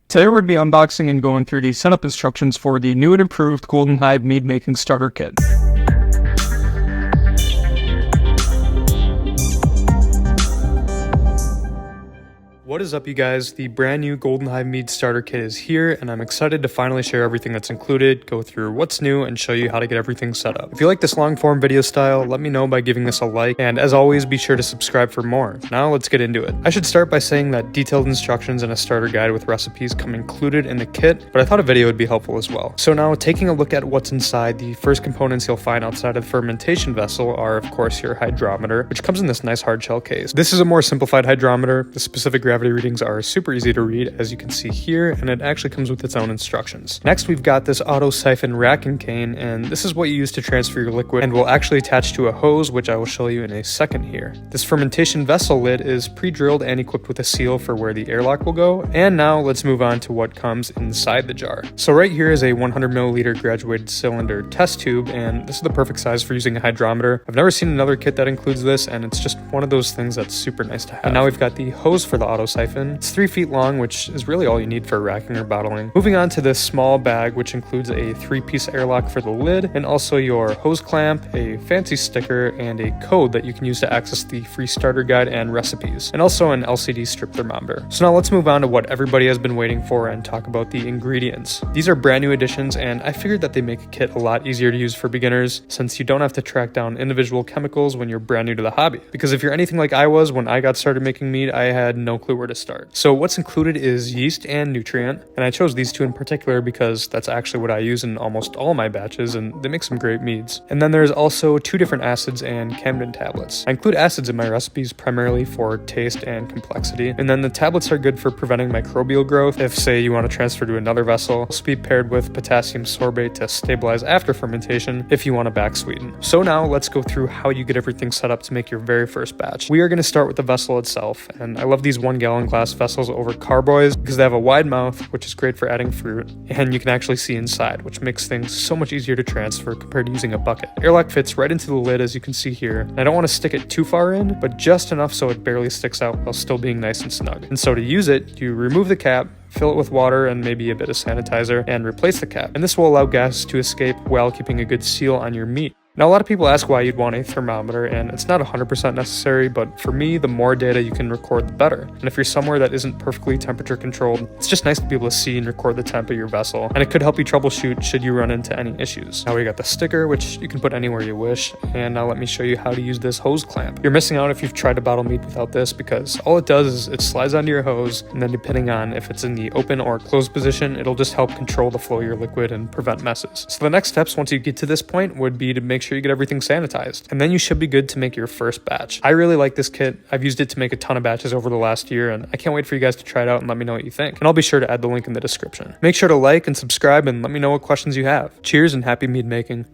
Today we're going to be unboxing and going through the setup instructions for the new and improved Golden Hive Mead making starter kit. What is up, you guys? The brand new Golden Hive Mead starter kit is here, and I'm excited to finally share everything that's included, go through what's new, and show you how to get everything set up. If you like this long form video style, let me know by giving this a like, and as always, be sure to subscribe for more. Now let's get into it. I should start by saying that detailed instructions and a starter guide with recipes come included in the kit, but I thought a video would be helpful as well. So now, taking a look at what's inside, the first components you'll find outside of the fermentation vessel are, of course, your hydrometer, which comes in this nice hard shell case. This is a more simplified hydrometer. The specific gravity readings are super easy to read, as you can see here, and it actually comes with its own instructions. Next, we've got this auto siphon racking cane, and this is what you use to transfer your liquid and will actually attach to a hose, which I will show you in a second here. This fermentation vessel lid is pre-drilled and equipped with a seal for where the airlock will go. And now let's move on to what comes inside the jar. So right here is a 100 milliliter graduated cylinder test tube, and this is the perfect size for using a hydrometer. I've never seen another kit that includes this, and it's just one of those things that's super nice to have. And now we've got the hose for the auto siphon. It's 3 feet long, which is really all you need for racking or bottling. Moving on to this small bag, which includes a 3-piece airlock for the lid, and also your hose clamp, a fancy sticker, and a code that you can use to access the free starter guide and recipes, and also an LCD strip thermometer. So now let's move on to what everybody has been waiting for and talk about the ingredients. These are brand new additions, and I figured that they make a kit a lot easier to use for beginners, since you don't have to track down individual chemicals when you're brand new to the hobby. Because if you're anything like I was when I got started making mead, I had no clue where to start. So what's included is yeast and nutrient, and I chose these two in particular because that's actually what I use in almost all my batches, and they make some great meads. And then there's also 2 different acids and Camden tablets. I include acids in my recipes primarily for taste and complexity, and then the tablets are good for preventing microbial growth if, say, you want to transfer to another vessel. Also be paired with potassium sorbate to stabilize after fermentation if you want to back sweeten. So now let's go through how you get everything set up to make your very first batch. We are going to start with the vessel itself, and I love these 1-gallon glass vessels over carboys because they have a wide mouth, which is great for adding fruit, and you can actually see inside, which makes things so much easier to transfer compared to using a bucket. Airlock fits right into the lid, as you can see here, and I don't want to stick it too far in, but just enough so it barely sticks out while still being nice and snug. And so to use it, you remove the cap, fill it with water and maybe a bit of sanitizer, and replace the cap. And this will allow gases to escape while keeping a good seal on your meat. Now, a lot of people ask why you'd want a thermometer, and it's not 100% necessary, but for me, the more data you can record, the better. And if you're somewhere that isn't perfectly temperature controlled, it's just nice to be able to see and record the temp of your vessel, and it could help you troubleshoot should you run into any issues. Now we got the sticker, which you can put anywhere you wish, and now let me show you how to use this hose clamp. You're missing out if you've tried to bottle mead without this, because all it does is it slides onto your hose, and then depending on if it's in the open or closed position, it'll just help control the flow of your liquid and prevent messes. So the next steps once you get to this point would be to make sure you get everything sanitized, and then you should be good to make your first batch. I really like this kit. I've used it to make a ton of batches over the last year, and I can't wait for you guys to try it out and let me know what you think. And I'll be sure to add the link in the description. Make sure to like and subscribe and let me know what questions you have. Cheers and happy mead making.